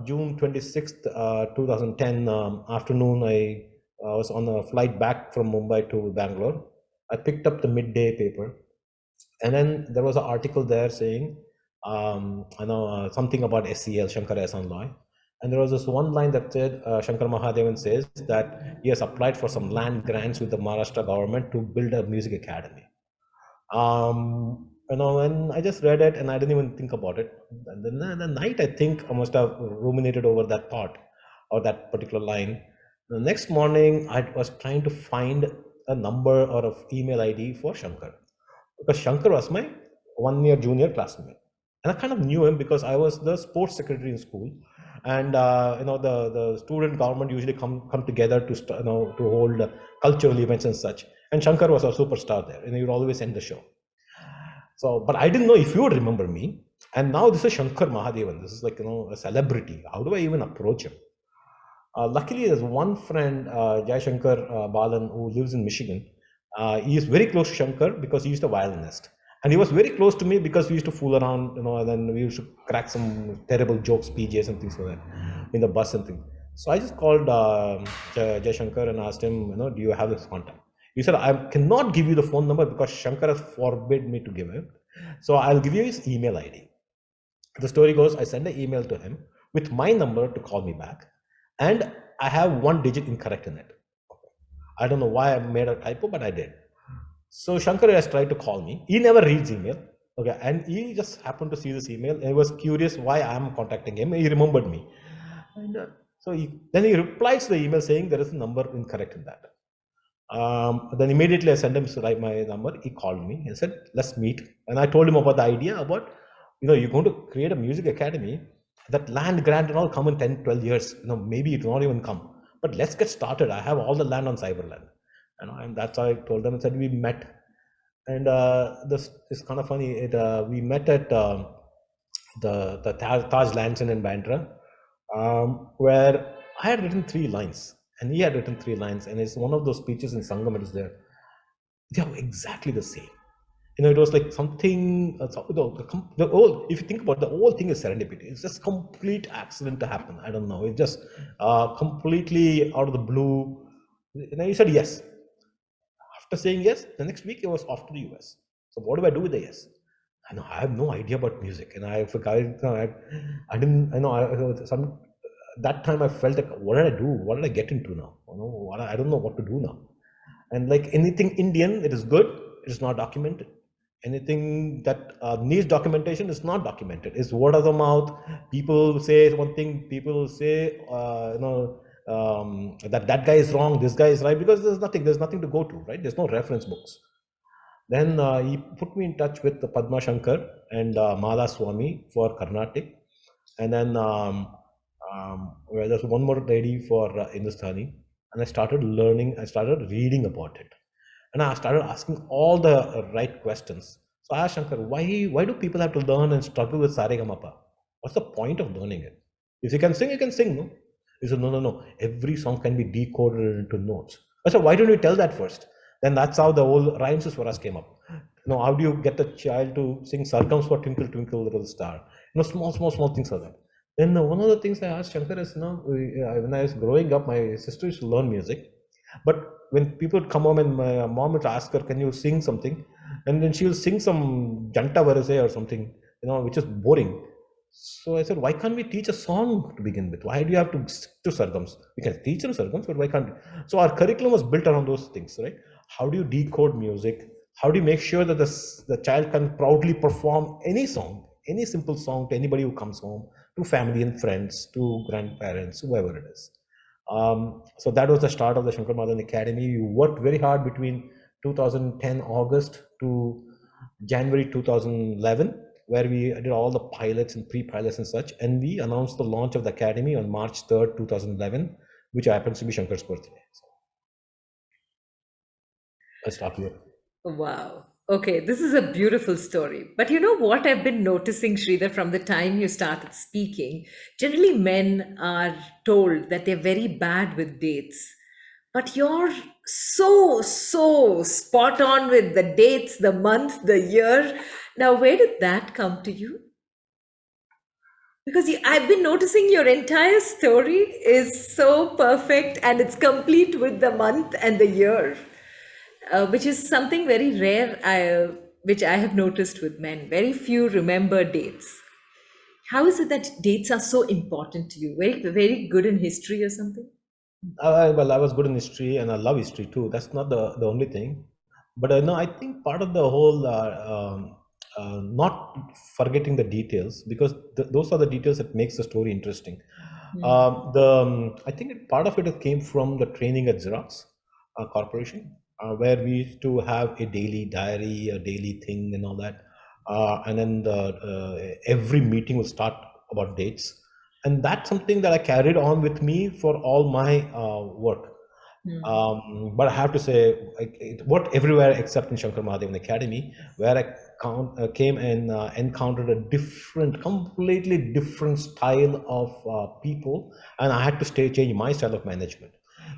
June 26th, 2010 afternoon, I was on a flight back from Mumbai to Bangalore. I picked up the midday paper, and then there was an article there saying, something about SEL, Shankar Ehsan Loy. And there was this one line that said, Shankar Mahadevan says that he has applied for some land grants with the Maharashtra government to build a music academy. And I just read it and I didn't even think about it. And then the night, I think I must have ruminated over that thought or that particular line. The next morning, I was trying to find a number or an email ID for Shankar, because Shankar was my 1 year junior classmate. And I kind of knew him because I was the sports secretary in school. And the student government usually come together to to hold cultural events and such. And Shankar was a superstar there, and he would always end the show. So, but I didn't know if you would remember me. And now this is Shankar Mahadevan. This is like a celebrity. How do I even approach him? Luckily, there's one friend, Jai Shankar Balan, who lives in Michigan. He is very close to Shankar because he used a violinist. And he was very close to me because we used to fool around, and then we used to crack some terrible jokes, PJs and things like that in the bus and things. So I just called Jai Shankar and asked him, do you have this contact? He said, I cannot give you the phone number because Shankar has forbid me to give it. So I'll give you his email ID. The story goes, I send an email to him with my number to call me back. And I have one digit incorrect in it. I don't know why I made a typo, but I did. So Shankar has tried to call me. He never reads email. Okay. And he just happened to see this email and he was curious why I'm contacting him. He remembered me. And then he replies to the email saying there is a number incorrect in that. Then immediately I sent him my number. He called me and said, let's meet. And I told him about the idea about, you're going to create a music academy. That land grant and all come in 10, 12 years. Maybe it will not even come. But let's get started. I have all the land on Cyberland. And that's how I told them. And said we met. And this is kind of funny. We met at the Taj Lanson in Bandra, where I had written 3 lines. And he had written 3 lines, and it's one of those speeches in Sangam. It is there. They are exactly the same. It was like something. If you think about the whole thing, is serendipity. It's just complete accident to happen. I don't know. It's just completely out of the blue. And he said yes. After saying yes, the next week he was off to the US. So what do I do with the yes? I have no idea about music, and I forgot. I didn't. That time I felt like, what did I do? What did I get into now? I don't know what to do now. And like anything Indian, it is good. It is not documented. Anything that needs documentation is not documented. It's word of the mouth. People say one thing. People say, that guy is wrong. This guy is right, because there's nothing to go to, right? There's no reference books. Then he put me in touch with Padma Shankar and Mala Swami for Carnatic. And then there's one more lady for Hindustani. And I started reading about it. And I started asking all the right questions. So I asked Shankar, why do people have to learn and struggle with Saregamapa? What's the point of learning it? If you can sing, you can sing, no? He said, no. Every song can be decoded into notes. I said, why don't you tell that first? Then that's how the whole rhymes for us came up. How do you get a child to sing sargams for Twinkle, Twinkle, Little Star? Small things like that. Then one of the things I asked Shankar is, when I was growing up, my sister used to learn music. But when people would come home and my mom would ask her, can you sing something? And then she will sing some Janta Varase or something, which is boring. So I said, why can't we teach a song to begin with? Why do you have to stick to sargams? We can teach them sargams, but why can't we? So our curriculum was built around those things, right? How do you decode music? How do you make sure that the child can proudly perform any song, any simple song, to anybody who comes home, to family and friends, to grandparents, whoever it is? So that was the start of the Shankar Mahadevan Academy. We worked very hard between 2010 August to January 2011, where we did all the pilots and pre-pilots and such. And we announced the launch of the Academy on March 3rd, 2011, which happens to be Shankar's birthday. So I'll stop here. Wow. Okay, this is a beautiful story. But you know what I've been noticing, Sridhar, from the time you started speaking? Generally, men are told that they're very bad with dates. But you're so spot on with the dates, the month, the year. Now, where did that come to you? Because I've been noticing your entire story is so perfect and it's complete with the month and the year, which is something very rare, which I have noticed with men. Very few remember dates. How is it that dates are so important to you? Very, very good in history or something? Well, I was good in history and I love history too. That's not the only thing. But no, I think part of the whole not forgetting the details, because those are the details that makes the story interesting. I think part of it came from the training at Xerox Corporation, where we used to have a daily diary, a daily thing, and all that. And then every meeting would start about dates, and that's something that I carried on with me for all my work. But I have to say, it worked everywhere except in Shankar Mahadevan Academy, where I came and encountered a different, completely different style of people, and I had to change my style of management.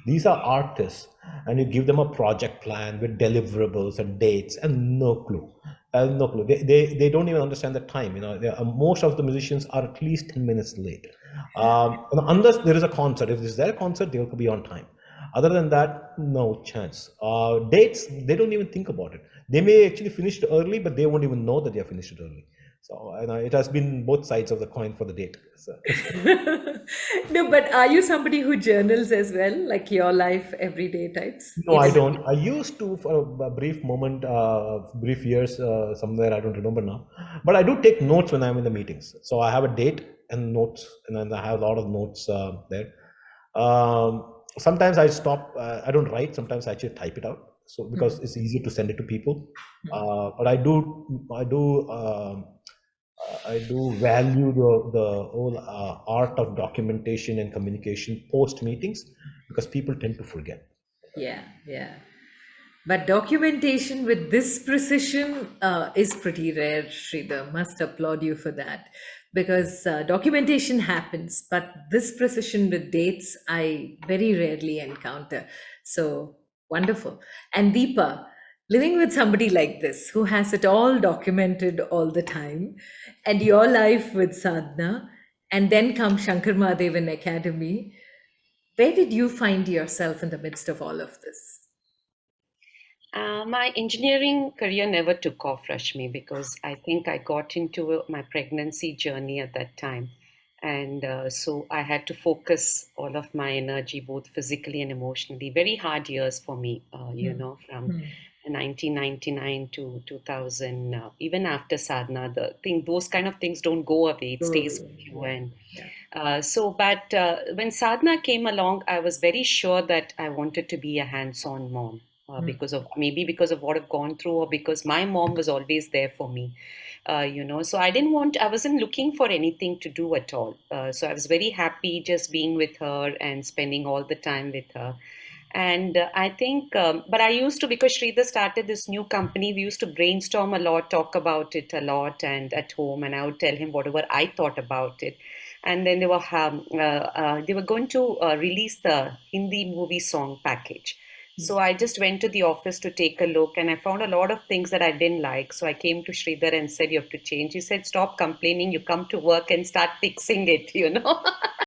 These are artists, and you give them a project plan with deliverables and dates, and no clue. No clue. They don't even understand the time. Most of the musicians are at least 10 minutes late. Unless there is a concert. If there is a concert, they will be on time. Other than that, no chance. Dates, they don't even think about it. They may actually finish it early, but they won't even know that they have finished it early. So it has been both sides of the coin for the date. So, No, but are you somebody who journals as well, like your life everyday types? no, I don't. I used to for a brief moment, brief years, somewhere I don't remember now. But I do take notes when I'm in the meetings. So I have a date and notes, and then I have a lot of notes there. Sometimes I stop. I don't write. Sometimes I actually type it out. So because it's easier to send it to people. But I do value the whole art of documentation and communication post meetings, because people tend to forget. Yeah, yeah. But documentation with this precision is pretty rare, Sridhar. Must applaud you for that. Because documentation happens, but this precision with dates, I very rarely encounter. So wonderful. And Deepa, living with somebody like this who has it all documented all the time, and your life with sadhana, and then comes Shankar Mahadevan Academy, where did you find yourself in the midst of all of this? My engineering career never took off, Rashmi, because I think I got into my pregnancy journey at that time. And so I had to focus all of my energy, both physically and emotionally. Very hard years for me, from 1999 to 2000. Even after sadhana, those kind of things don't go away. It Oh, stays with you. yeah, And yeah. but when sadhana came along, I was very sure that I wanted to be a hands-on mom. Because of what I've gone through, or because my mom was always there for me, So I wasn't looking for anything to do at all. So I was very happy just being with her and spending all the time with her. And I think, but I used to, because Sridhar started this new company, we used to brainstorm a lot, talk about it a lot, and at home, and I would tell him whatever I thought about it. And then they were going to release the Hindi movie song package. So I just went to the office to take a look, and I found a lot of things that I didn't like. So I came to Sridhar and said, "You have to change." He said, "Stop complaining. You come to work and start fixing it."